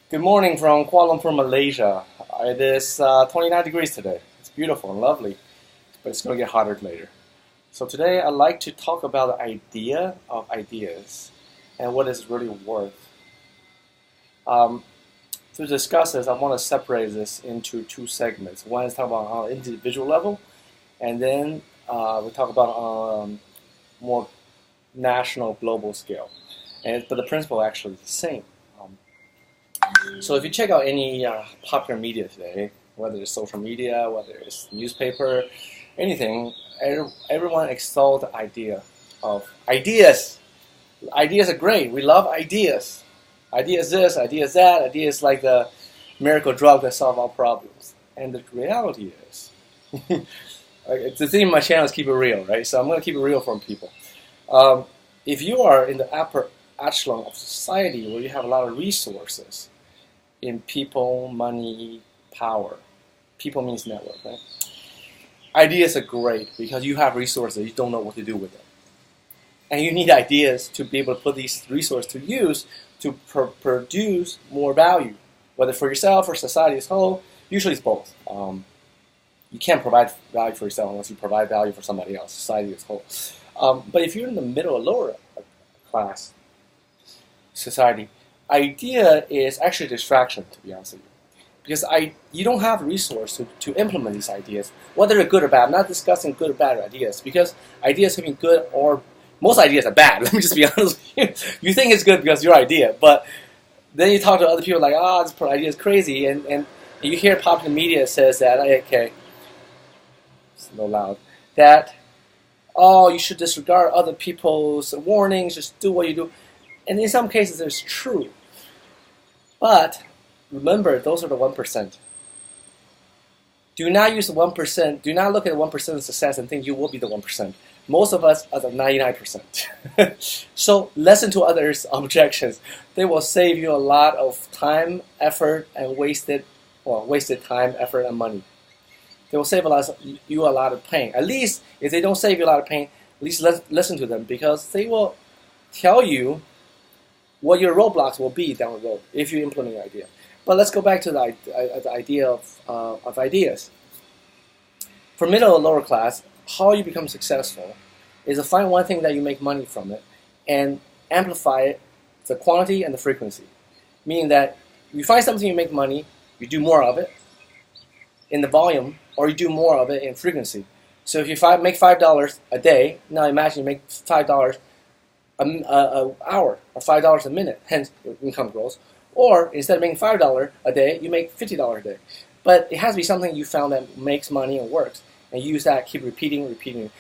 Good morning from Kuala Lumpur, Malaysia. It is 29 degrees today. It's beautiful and lovely, but it's going to get hotter later. So today I'd like to talk about the idea of ideas and what it's really worth. To discuss this, I want to separate this into two segments. One is talk about on an individual level, and then we talk about more national, global scale. But the principle actually is the same. So if you check out any popular media today, whether it's social media, whether it's newspaper, anything, everyone extols the idea of ideas. Ideas are great. We love ideas. Ideas this, ideas that, ideas like the miracle drug that solve all problems. And the reality is, the theme of my channel is keep it real, right? So I'm going to keep it real for people. If you are in the upper echelon of society where you have a lot of resources in people, money, power. People means network, right? Ideas are great because you have resources, you don't know what to do with them. And you need ideas to be able to put these resources to use to produce more value, whether for yourself or society as a whole. Usually it's both. You can't provide value for yourself unless you provide value for somebody else, society as a whole. But if you're in the middle or lower class society, idea is actually a distraction, to be honest with you. Because you don't have the resource to implement these ideas, whether they're good or bad. I'm not discussing good or bad ideas, because ideas can be good or most ideas are bad. Let me just be honest with you. You think it's good because it's your idea, but then you talk to other people like, this idea is crazy, and you hear popular media says that, okay, it's no loud, that, you should disregard other people's warnings, just do what you do. And in some cases, it's true. But remember, those are the 1%. Do not use the 1%. Do not look at the 1% of success and think you will be the 1%. Most of us are the 99%. So listen to others' objections. They will save you a lot of time, effort, and wasted time, effort, and money. They will save you a lot of pain. At least if they don't save you a lot of pain, at least listen to them, because they will tell you what your roadblocks will be down the road if you implement your idea. But let's go back to the idea of ideas. For middle or lower class, how you become successful is to find one thing that you make money from it and amplify it, the quantity and the frequency. Meaning that you find something you make money, you do more of it in the volume, or you do more of it in frequency. So if you make $5 a day, now imagine you make $5 an hour or $5 a minute, hence your income grows. Or instead of making $5 a day, you make $50 a day. But it has to be something you found that makes money and works, and use that, keep repeating.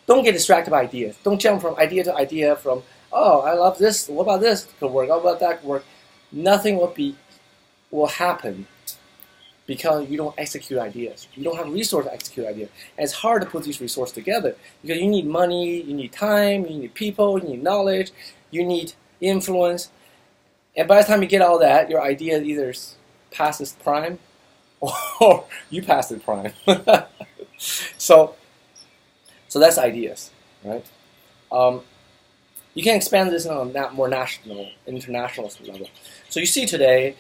Don't get distracted by ideas. Don't jump from idea to idea from, I love this, what about this could work, what about that could work. Nothing will happen because you don't execute ideas. You don't have resources to execute ideas. And it's hard to put these resources together because you need money, you need time, you need people, you need knowledge, you need influence. And by the time you get all that, your idea either passes prime or you pass the prime. So that's ideas, right? You can expand this on a more national, international level. So you see today,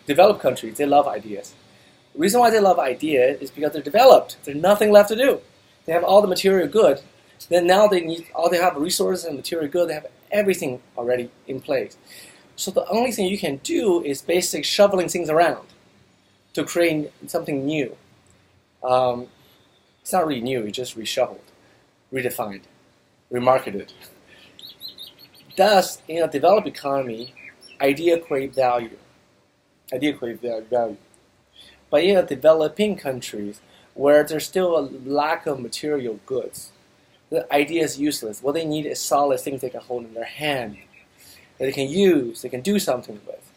developed countries, they love ideas. The reason why they love ideas is because they're developed. There's nothing left to do. They have all the material good. Then now they have resources and material good. They have everything already in place. So the only thing you can do is basically shoveling things around to create something new. It's not really new. It's just reshuffled, redefined, remarketed. Thus, in a developed economy, idea create value. But in developing countries where there's still a lack of material goods, the idea is useless. What they need is solid things they can hold in their hand, that they can use, they can do something with.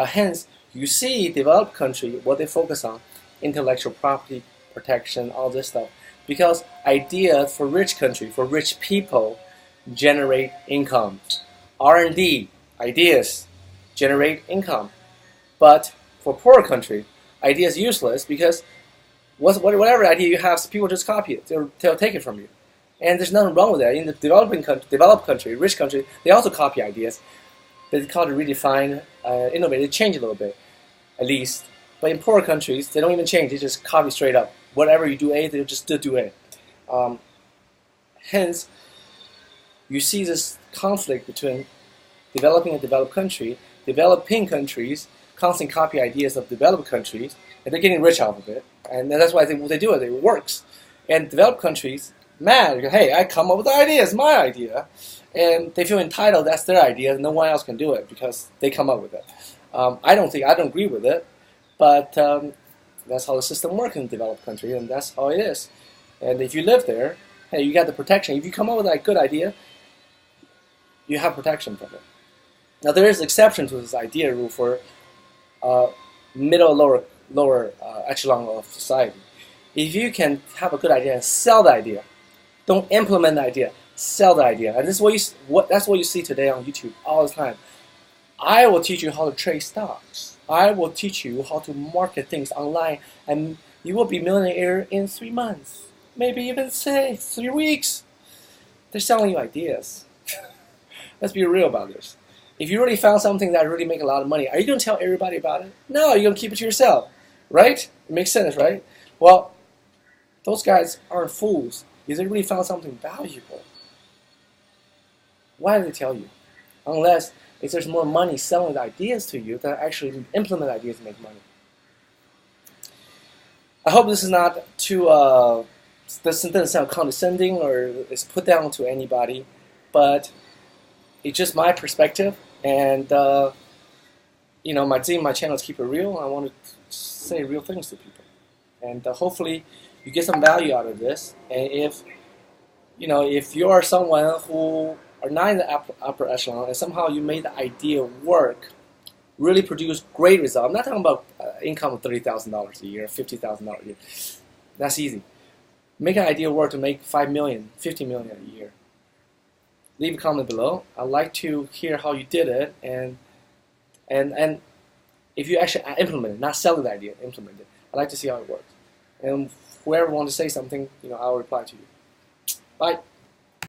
Hence, you see developed country, what they focus on, intellectual property protection, all this stuff. Because ideas for rich country, for rich people, generate income. R&D, ideas, generate income. But for poor country, idea is useless because whatever idea you have, people just copy it. They'll take it from you. And there's nothing wrong with that. In the developed country, rich country, they also copy ideas. They call it redefine, innovate. They change a little bit, at least. But in poorer countries, they don't even change. They just copy straight up. Whatever you do A, they just still do A. Hence, you see this conflict between developing and developed country. Developing countries constantly copy ideas of developed countries, and they're getting rich off of it. And that's why they do it. It works. And developed countries, mad, hey, I come up with the idea. It's my idea. And they feel entitled. That's their idea. No one else can do it because they come up with it. I don't agree with it, but that's how the system works in developed countries, and that's how it is. And if you live there, hey, you got the protection. If you come up with a good idea, you have protection from it. Now there is an exception to this idea rule for middle, lower echelon of society. If you can have a good idea and sell the idea, don't implement the idea, sell the idea. And this is that's what you see today on YouTube all the time. I will teach you how to trade stocks. I will teach you how to market things online, and you will be millionaire in 3 months, maybe even say 3 weeks. They're selling you ideas. Let's be real about this. If you really found something that really make a lot of money, are you going to tell everybody about it? No, you're going to keep it to yourself, right? It makes sense, right? Well, those guys aren't fools. If they really found something valuable, why do they tell you? Unless if there's more money selling the ideas to you than actually implement ideas to make money. I hope this is not too, this doesn't sound condescending or it's put down to anybody, but it's just my perspective, and my channel is Keep It Real. I want to say real things to people, and hopefully you get some value out of this. And if you are someone who are not in the upper echelon, and somehow you made the idea work, really produce great results. I'm not talking about income of $30,000 a year, $50,000 a year. That's easy. Make an idea work to make $5 million, $50 million a year. Leave a comment below. I'd like to hear how you did it, and if you actually implement it, not sell the idea, implement it. I'd like to see how it works. And whoever wants to say something, I'll reply to you. Bye.